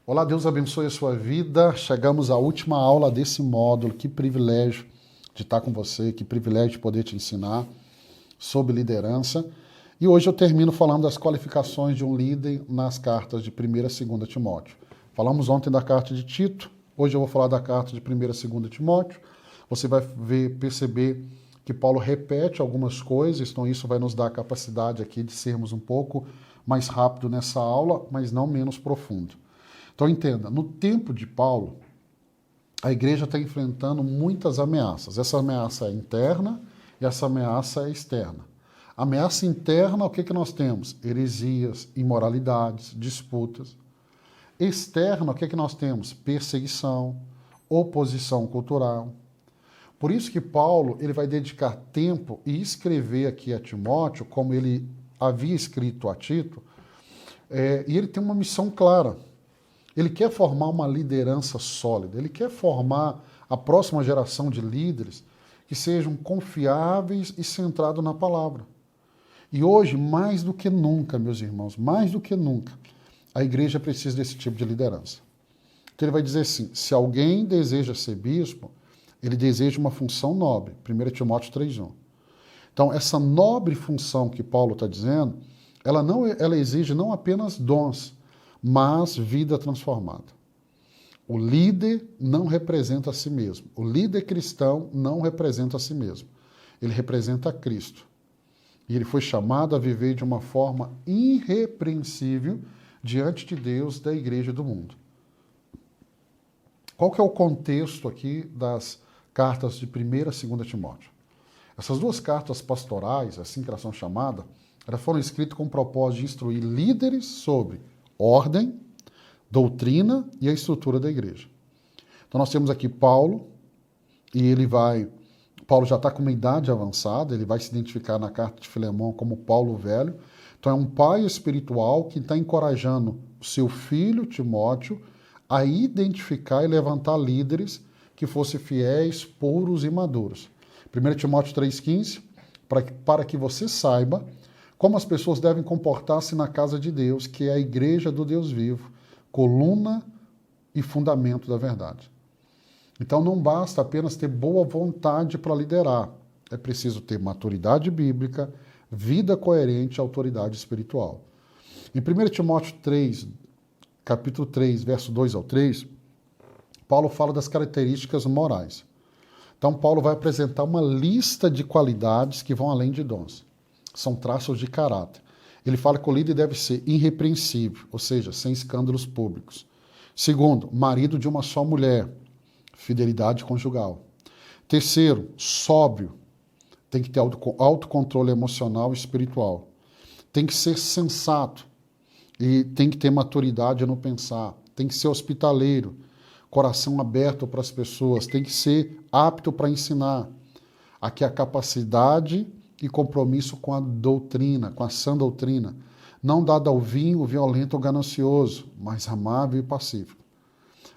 Olá, Deus abençoe a sua vida. Chegamos à última aula desse módulo. Que privilégio de estar com você, que privilégio de poder te ensinar sobre liderança. E hoje eu termino falando das qualificações de um líder nas cartas de 1ª e 2ª Timóteo. Falamos ontem da carta de Tito, hoje eu vou falar da carta de 1ª e 2ª Timóteo. Você vai perceber que Paulo repete algumas coisas, então isso vai nos dar a capacidade aqui de sermos um pouco mais rápido nessa aula, mas não menos profundo. Então entenda, no tempo de Paulo, a igreja está enfrentando muitas ameaças. Essa ameaça é interna e essa ameaça é externa. A ameaça interna, o que nós temos? Heresias, imoralidades, disputas. Externa, o que nós temos? Perseguição, oposição cultural. Por isso que Paulo ele vai dedicar tempo e escrever aqui a Timóteo, como ele havia escrito a Tito, e ele tem uma missão clara. Ele quer formar uma liderança sólida, ele quer formar a próxima geração de líderes que sejam confiáveis e centrados na palavra. E hoje, mais do que nunca, meus irmãos, mais do que nunca, a igreja precisa desse tipo de liderança. Então ele vai dizer assim, se alguém deseja ser bispo, ele deseja uma função nobre, 1 Timóteo 3,1. Então, essa nobre função que Paulo está dizendo, ela exige não apenas dons, mas vida transformada. O líder não representa a si mesmo. O líder cristão não representa a si mesmo. Ele representa a Cristo. E ele foi chamado a viver de uma forma irrepreensível diante de Deus, da igreja e do mundo. Qual que é o contexto aqui das cartas de 1ª e 2ª Timóteo? Essas duas cartas pastorais, assim que elas são chamadas, elas foram escritas com o propósito de instruir líderes sobre ordem, doutrina e a estrutura da igreja. Então nós temos aqui Paulo, e Paulo já está com uma idade avançada, ele vai se identificar na carta de Filemão como Paulo Velho. Então é um pai espiritual que está encorajando o seu filho Timóteo a identificar e levantar líderes que fossem fiéis, puros e maduros. 1 Timóteo 3,15, para que você saiba como as pessoas devem comportar-se na casa de Deus, que é a igreja do Deus vivo, coluna e fundamento da verdade. Então não basta apenas ter boa vontade para liderar, é preciso ter maturidade bíblica, vida coerente e autoridade espiritual. Em 1 Timóteo 3, capítulo 3, verso 2 ao 3, Paulo fala das características morais. Então Paulo vai apresentar uma lista de qualidades que vão além de dons. São traços de caráter. Ele fala que o líder deve ser irrepreensível, ou seja, sem escândalos públicos. Segundo, marido de uma só mulher, fidelidade conjugal. Terceiro, sóbrio, tem que ter autocontrole emocional e espiritual. Tem que ser sensato e tem que ter maturidade no pensar. Tem que ser hospitaleiro, coração aberto para as pessoas. Tem que ser apto para ensinar. Aqui a capacidade e compromisso com a doutrina, com a sã doutrina, não dado ao vinho violento ou ganancioso, mas amável e pacífico.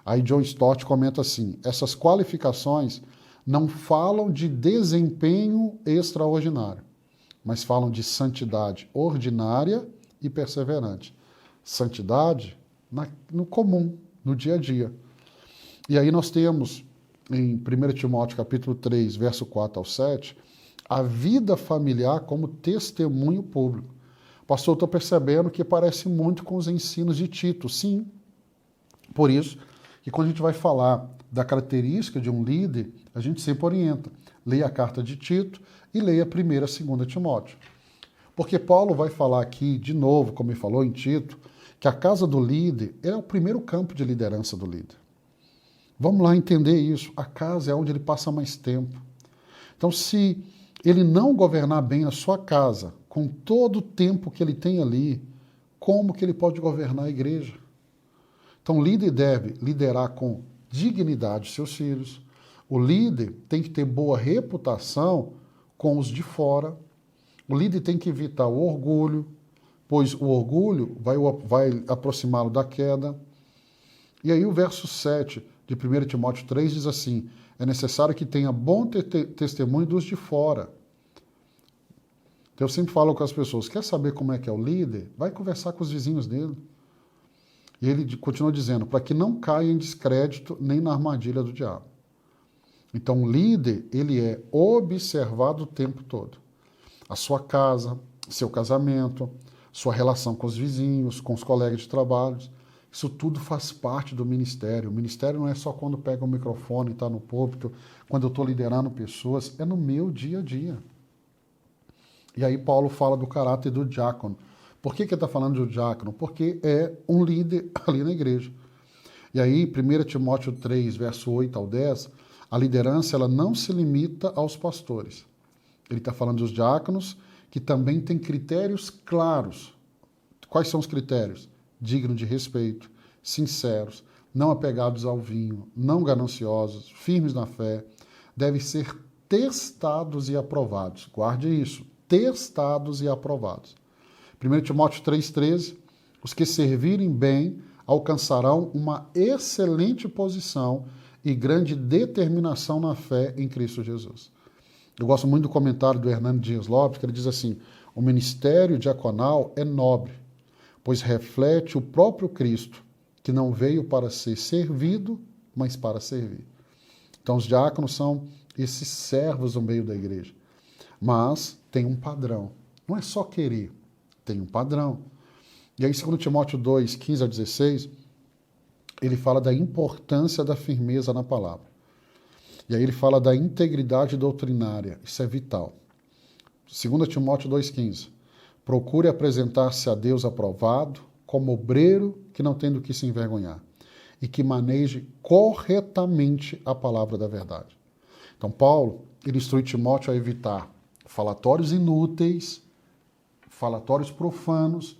Aí John Stott comenta assim, essas qualificações não falam de desempenho extraordinário, mas falam de santidade ordinária e perseverante. Santidade no comum, no dia a dia. E aí nós temos, em 1 Timóteo capítulo 3, verso 4 ao 7, a vida familiar como testemunho público. Pastor, eu estou percebendo que parece muito com os ensinos de Tito. Sim, por isso que quando a gente vai falar da característica de um líder, a gente sempre orienta. Leia a carta de Tito e leia a 1ª e 2ª Timóteo. Porque Paulo vai falar aqui, de novo, como ele falou em Tito, que a casa do líder é o primeiro campo de liderança do líder. Vamos lá entender isso. A casa é onde ele passa mais tempo. Então, se ele não governar bem a sua casa, com todo o tempo que ele tem ali, como que ele pode governar a igreja? Então, o líder deve liderar com dignidade seus filhos. O líder tem que ter boa reputação com os de fora. O líder tem que evitar o orgulho, pois o orgulho vai aproximá-lo da queda. E aí o verso 7 de 1 Timóteo 3 diz assim, é necessário que tenha bom testemunho dos de fora. Então, eu sempre falo com as pessoas, quer saber como é que é o líder? Vai conversar com os vizinhos dele. E ele continua dizendo, para que não caia em descrédito nem na armadilha do diabo. Então, o líder, ele é observado o tempo todo. A sua casa, seu casamento, sua relação com os vizinhos, com os colegas de trabalho, isso tudo faz parte do ministério. O ministério não é só quando pega o microfone e está no púlpito, quando eu estou liderando pessoas, é no meu dia a dia. E aí Paulo fala do caráter do diácono. Por que ele está falando do diácono? Porque é um líder ali na igreja. E aí, 1 Timóteo 3, verso 8 ao 10, a liderança ela não se limita aos pastores. Ele está falando dos diáconos, que também têm critérios claros. Quais são os critérios? Dignos de respeito, sinceros, não apegados ao vinho, não gananciosos, firmes na fé, devem ser testados e aprovados. Guarde isso, testados e aprovados. 1 Timóteo 3,13, os que servirem bem alcançarão uma excelente posição e grande determinação na fé em Cristo Jesus. Eu gosto muito do comentário do Hernando Dias Lopes, que ele diz assim, o ministério diaconal é nobre, pois reflete o próprio Cristo, que não veio para ser servido, mas para servir. Então, os diáconos são esses servos no meio da igreja. Mas tem um padrão. Não é só querer, tem um padrão. E aí, 2 Timóteo 2, 15 a 16, ele fala da importância da firmeza na palavra. E aí ele fala da integridade doutrinária. Isso é vital. 2 Timóteo 2,15. Procure apresentar-se a Deus aprovado, como obreiro que não tem do que se envergonhar, e que maneje corretamente a palavra da verdade. Então, Paulo, ele instrui Timóteo a evitar falatórios inúteis, falatórios profanos,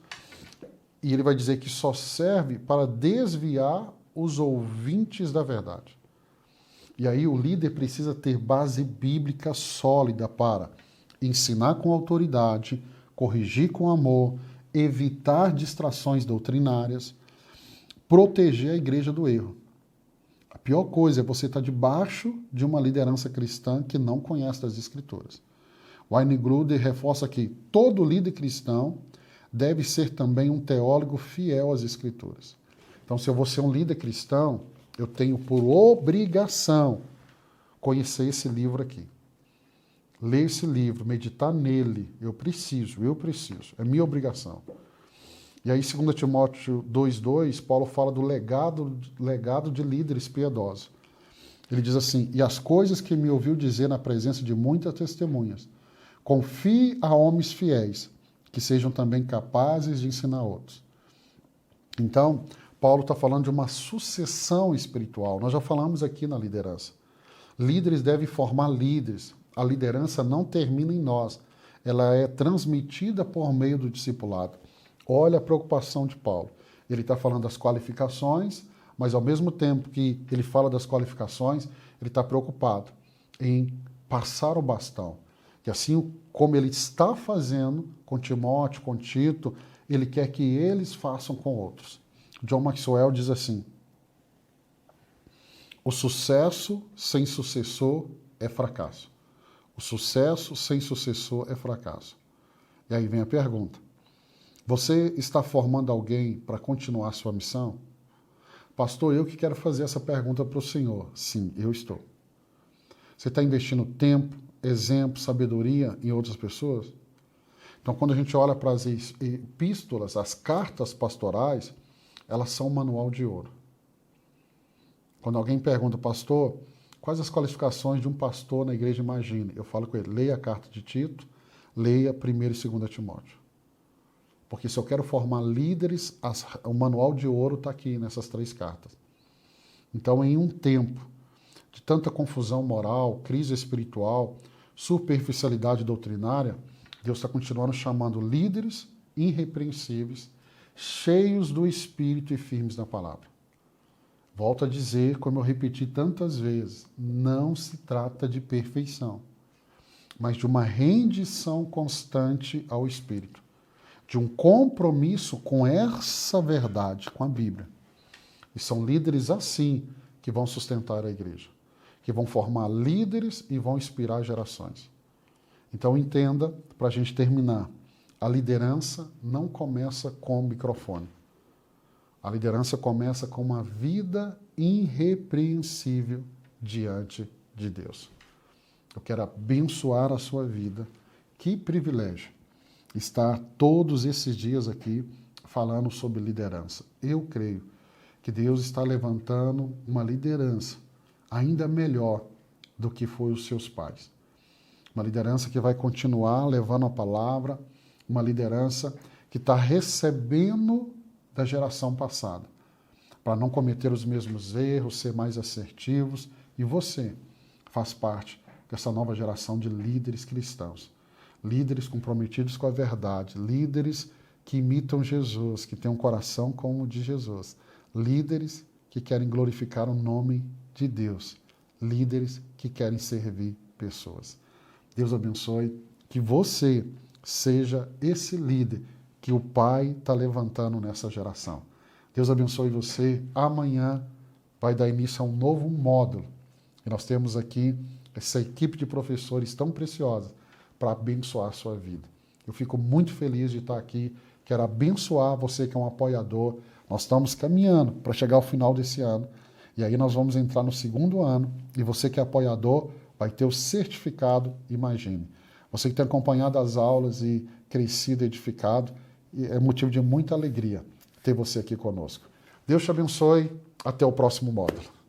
e ele vai dizer que só serve para desviar os ouvintes da verdade. E aí o líder precisa ter base bíblica sólida para ensinar com autoridade, corrigir com amor, evitar distrações doutrinárias, proteger a igreja do erro. A pior coisa é você estar debaixo de uma liderança cristã que não conhece as Escrituras. Wayne Grudem reforça que todo líder cristão deve ser também um teólogo fiel às Escrituras. Então, se eu vou ser um líder cristão, eu tenho por obrigação conhecer esse livro aqui. Ler esse livro, meditar nele, eu preciso, é minha obrigação. E aí, 2 Timóteo 2,2, Paulo fala do legado de líderes piedosos. Ele diz assim, e as coisas que me ouviu dizer na presença de muitas testemunhas, confie a homens fiéis, que sejam também capazes de ensinar outros. Então, Paulo está falando de uma sucessão espiritual. Nós já falamos aqui na liderança. Líderes devem formar líderes. A liderança não termina em nós. Ela é transmitida por meio do discipulado. Olha a preocupação de Paulo. Ele está falando das qualificações, mas ao mesmo tempo que ele fala das qualificações, ele está preocupado em passar o bastão. Que assim como ele está fazendo com Timóteo, com Tito, ele quer que eles façam com outros. John Maxwell diz assim, o sucesso sem sucessor é fracasso. O sucesso sem sucessor é fracasso. E aí vem a pergunta, você está formando alguém para continuar sua missão? Pastor, eu que quero fazer essa pergunta para o senhor. Sim, eu estou. Você está investindo tempo, exemplo, sabedoria em outras pessoas? Então, quando a gente olha para as epístolas, as cartas pastorais, elas são um manual de ouro. Quando alguém pergunta, pastor, quais as qualificações de um pastor na igreja Imagine? Eu falo com ele, leia a carta de Tito, leia 1 e 2 Timóteo. Porque se eu quero formar líderes, o manual de ouro está aqui nessas 3 cartas. Então, em um tempo de tanta confusão moral, crise espiritual, superficialidade doutrinária, Deus está continuando chamando líderes irrepreensíveis, cheios do Espírito e firmes na palavra. Volto a dizer, como eu repeti tantas vezes, não se trata de perfeição, mas de uma rendição constante ao Espírito, de um compromisso com essa verdade, com a Bíblia. E são líderes assim que vão sustentar a igreja, que vão formar líderes e vão inspirar gerações. Então entenda, para a gente terminar, a liderança não começa com o microfone. A liderança começa com uma vida irrepreensível diante de Deus. Eu quero abençoar a sua vida. Que privilégio estar todos esses dias aqui falando sobre liderança. Eu creio que Deus está levantando uma liderança ainda melhor do que foi os seus pais. Uma liderança que vai continuar levando a palavra, uma liderança que está recebendo da geração passada, para não cometer os mesmos erros, ser mais assertivos. E você faz parte dessa nova geração de líderes cristãos, líderes comprometidos com a verdade, líderes que imitam Jesus, que têm um coração como o de Jesus, líderes que querem glorificar o nome de Deus, líderes que querem servir pessoas. Deus abençoe, que você seja esse líder que o Pai está levantando nessa geração. Deus abençoe você. Amanhã vai dar início a um novo módulo. E nós temos aqui essa equipe de professores tão preciosa para abençoar a sua vida. Eu fico muito feliz de estar aqui. Quero abençoar você que é um apoiador. Nós estamos caminhando para chegar ao final desse ano. E aí nós vamos entrar no segundo ano. E você que é apoiador vai ter o certificado Imagine. Você que tem acompanhado as aulas e crescido, edificado, é motivo de muita alegria ter você aqui conosco. Deus te abençoe. Até o próximo módulo.